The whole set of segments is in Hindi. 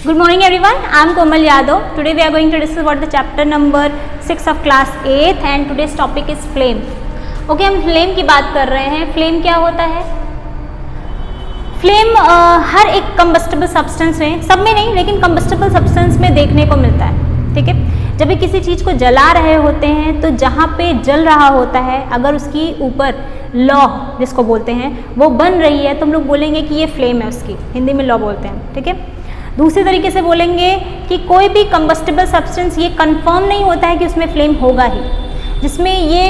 Good morning everyone, I am Komal Yadav. Today we are going to discuss about the chapter number 6 of class 8 and today's topic is flame. Okay, हम flame की बात कर रहे हैं. Flame क्या होता है? Flame हर एक combustible substance में, सब में नहीं लेकिन combustible substance में देखने को मिलता है. ठीक है, जब भी किसी चीज़ को जला रहे होते हैं तो जहाँ पे जल रहा होता है अगर उसकी ऊपर लौ जिसको बोलते हैं वो बन रही है तो हम लोग बोलेंगे कि ये फ्लेम है, उसकी हिंदी में लौ बोलते हैं. ठीक है, दूसरे तरीके से बोलेंगे कि कोई भी कंबस्टिबल सब्सटेंस ये कंफर्म नहीं होता है कि उसमें फ्लेम होगा ही, जिसमें ये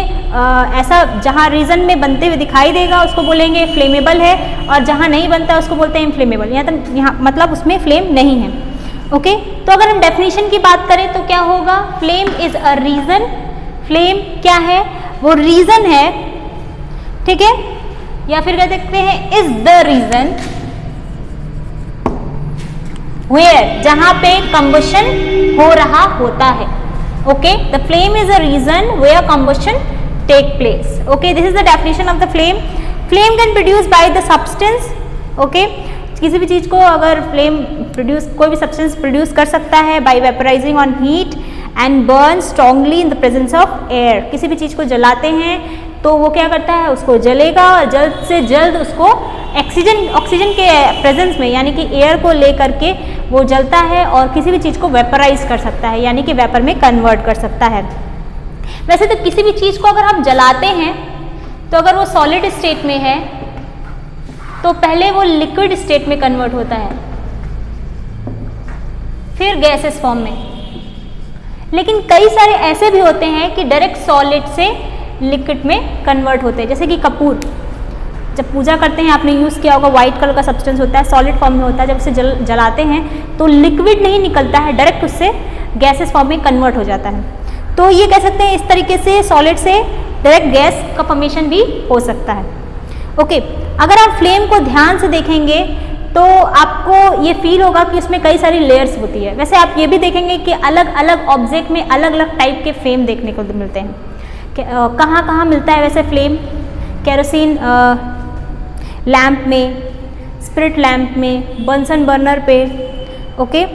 ऐसा जहाँ रीजन में बनते हुए दिखाई देगा उसको बोलेंगे फ्लेमेबल है और जहाँ नहीं बनता उसको बोलते हैं इनफ्लेमेबल. यहाँ मतलब उसमें फ्लेम नहीं है. ओके, तो अगर हम डेफिनेशन की बात करें तो क्या होगा? Flame is a region. Flame क्या है? वो रीजन है. ठीक है, या फिर कह सकते हैं इज द रीजन वेयर, जहां पे कंबशन हो रहा होता है. Okay, the flame is a region where combustion take place. Okay, this is the definition of the flame. Flame can produce by the substance. Okay, किसी भी चीज को अगर फ्लेम प्रोड्यूस, कोई भी सब्सटेंस प्रोड्यूस कर सकता है by vaporising on heat and burn strongly in the presence of air. किसी भी चीज को जलाते हैं तो वो क्या करता है, उसको जलेगा और जल्द से जल्द उसको ऑक्सीजन के प्रेजेंस में यानी कि एयर को लेकर के वो जलता है और किसी भी चीज़ को वेपराइज कर सकता है यानी कि वेपर में कन्वर्ट कर सकता है. वैसे तो किसी भी चीज़ को अगर हम जलाते हैं तो अगर वो सॉलिड स्टेट में है तो पहले वो लिक्विड स्टेट में कन्वर्ट होता है, फिर गैसेस फॉर्म में. लेकिन कई सारे ऐसे भी होते हैं कि डायरेक्ट सॉलिड से लिक्विड में कन्वर्ट होते हैं, जैसे कि कपूर. जब पूजा करते हैं आपने यूज़ किया होगा, व्हाइट कलर का सब्सटेंस होता है, सॉलिड फॉर्म में होता है. जब उसे जलाते हैं तो लिक्विड नहीं निकलता है, डायरेक्ट उससे गैसेस फॉर्म में कन्वर्ट हो जाता है. तो ये कह सकते हैं इस तरीके से सॉलिड से डायरेक्ट गैस का फॉर्मेशन भी हो सकता है. ओके, अगर आप फ्लेम को ध्यान से देखेंगे तो आपको ये फील होगा कि उसमें कई सारी लेयर्स होती है. वैसे आप ये भी देखेंगे कि अलग अलग ऑब्जेक्ट में अलग अलग टाइप के फ्लेम देखने को मिलते हैं. कहाँ कहाँ मिलता है वैसे फ्लेम? केरोसिन लैंप में, स्पिरिट लैंप में, बंसन बर्नर पे. ओके,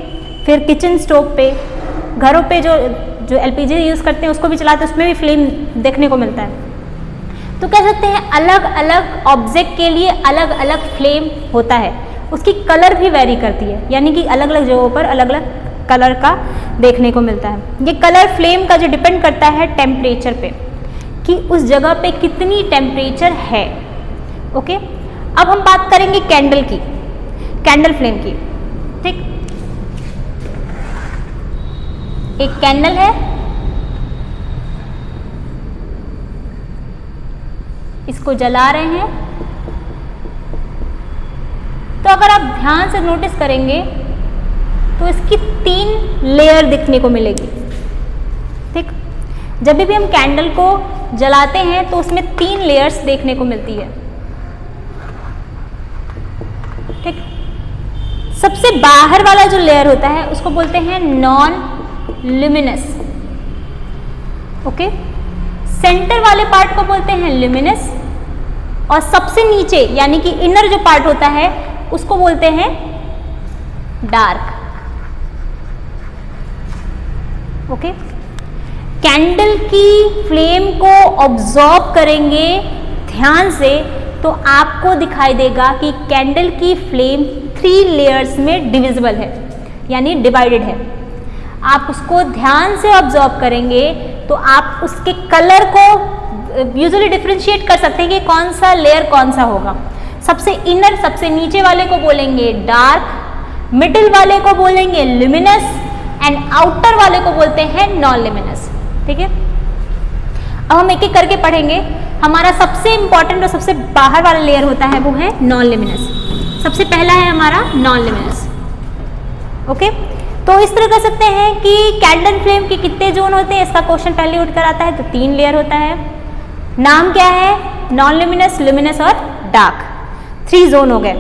फिर किचन स्टोव पे, घरों पे जो एलपीजी यूज़ करते हैं उसको भी चलाते हैं, उसमें भी फ्लेम देखने को मिलता है. तो कह सकते हैं अलग अलग ऑब्जेक्ट के लिए अलग अलग फ्लेम होता है. उसकी कलर भी वेरी करती है यानी कि अलग अलग जगहों पर अलग अलग कलर का देखने को मिलता है. ये कलर फ्लेम का जो डिपेंड करता है टेम्परेचर पे कि उस जगह पे कितनी टेम्परेचर है. ओके, अब हम बात करेंगे कैंडल की, कैंडल फ्लेम की. ठीक, एक कैंडल है, इसको जला रहे हैं तो अगर आप ध्यान से नोटिस करेंगे तो इसकी 3 लेयर दिखने को मिलेगी. ठीक, जब भी हम कैंडल को जलाते हैं तो उसमें 3 लेयर्स देखने को मिलती है. ठीक, सबसे बाहर वाला जो लेयर होता है उसको बोलते हैं नॉन ल्यूमिनस. ओके, सेंटर वाले पार्ट को बोलते हैं ल्यूमिनस और सबसे नीचे यानी कि इनर जो पार्ट होता है उसको बोलते हैं डार्क. ओके, कैंडल की फ्लेम को ऑब्जॉर्व करेंगे ध्यान से तो आपको दिखाई देगा कि कैंडल की फ्लेम 3 लेयर्स में डिविजिबल है यानी डिवाइडेड है. आप उसको ध्यान से ऑब्जॉर्व करेंगे तो आप उसके कलर को यूजुअली डिफरेंशिएट कर सकते हैं कि कौन सा लेयर कौन सा होगा. सबसे इनर, सबसे नीचे वाले को बोलेंगे डार्क, मिडिल वाले को बोलेंगे ल्यूमिनस एंड आउटर वाले को बोलते हैं नॉन ल्यूमिनस. ठीक है, अब हम एक एक करके पढ़ेंगे. हमारा सबसे इंपॉर्टेंट और सबसे बाहर वाला लेयर होता है वो है नॉन ल्यूमिनस. सबसे पहला है हमारा नॉन ल्यूमिनस. ओके, तो इस तरह कर सकते हैं कि कैंडल फ्लेम के कितने जोन होते हैं, इसका क्वेश्चन पहले उठ कर आता है. तो 3 लेयर होता है. नाम क्या है? नॉन ल्यूमिनस, ल्यूमिनस और डार्क. 3 जोन हो गए.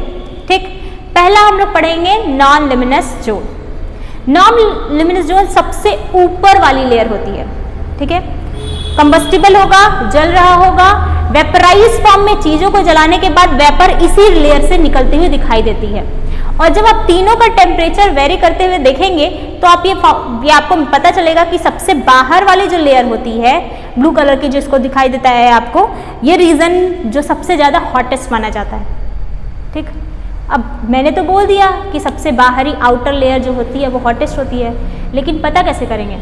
ठीक, पहला हम लोग पढ़ेंगे non luminous zone. Non luminous zone सबसे ऊपर वाली लेयर होती है. ठीक है, कंबस्टिबल होगा, जल रहा होगा, वेपराइज फॉर्म में चीजों को जलाने के बाद वेपर इसी लेयर से निकलती हुई दिखाई देती है और जब आप तीनों का टेम्परेचर वेरी करते हुए देखेंगे तो आप ये आपको पता चलेगा कि सबसे बाहर वाली जो लेयर होती है ब्लू कलर की, जिसको दिखाई देता है आपको, ये रीजन जो सबसे ज़्यादा हॉटेस्ट माना जाता है। ठीक, अब मैंने तो बोल दिया कि सबसे बाहरी आउटर लेयर जो होती है वो हॉटेस्ट होती है, लेकिन पता कैसे करेंगे?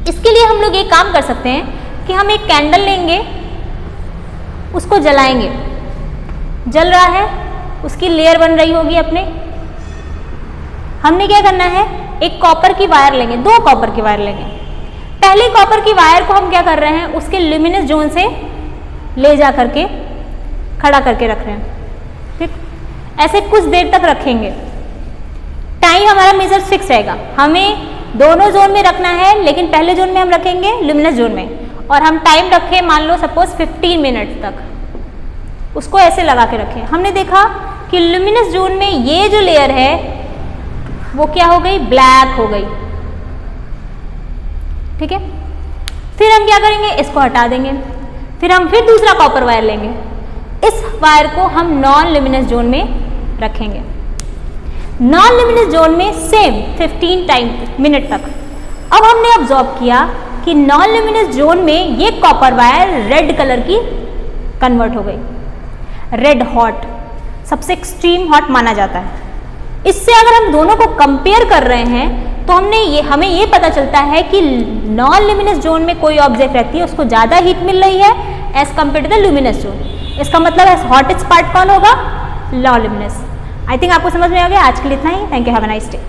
इसके लिए हम लोग एक काम कर सकते हैं कि हम एक कैंडल लेंगे, उसको जलाएंगे, जल रहा है, उसकी लेयर बन रही होगी अपने। हमने क्या करना है, एक कॉपर की वायर लेंगे, 2 कॉपर की वायर लेंगे। पहले कॉपर की वायर को हम क्या कर रहे हैं, उसके ल्यूमिनस जोन से ले जा करके खड़ा करके रख रहे हैं। ठीक, ऐसे कुछ देर तक रखेंगे। टाइम हमारा मेजर फिक्स रहेगा, हमें दोनों जोन में रखना है, लेकिन पहले जोन में हम रखेंगे ल्यूमिनस जोन में, और हम टाइम रखें मान लो सपोज 15 मिनट तक, उसको ऐसे लगा के रखें। हमने देखा कि ल्यूमिनस जोन में ये जो लेयर है वो क्या हो गई, ब्लैक हो गई। ठीक है, फिर हम क्या करेंगे, इसको हटा देंगे, फिर हम फिर दूसरा कॉपर वायर लेंगे, इस वायर को हम नॉन ल्यूमिनस जोन में रखेंगे। नॉन ल्यूमिनस जोन में सेम 15 मिनट तक। अब हमने ऑब्जर्व किया कि नॉन ल्यूमिनस जोन में ये कॉपर वायर रेड कलर की कन्वर्ट हो गई, रेड हॉट, सबसे एक्सट्रीम हॉट माना जाता है। इससे अगर हम दोनों को कंपेयर कर रहे हैं तो हमें ये पता चलता है कि नॉन ल्यूमिनस जोन में कोई ऑब्जेक्ट रहती है उसको ज़्यादा हीट मिल रही है as compare to the luminous zone. इसका मतलब हॉटेस्ट पार्ट कौन होगा, नॉन ल्यूमिनस। आई थिंक आपको समझ में आ गया। आज के लिए इतना ही। Thank you, have a nice day.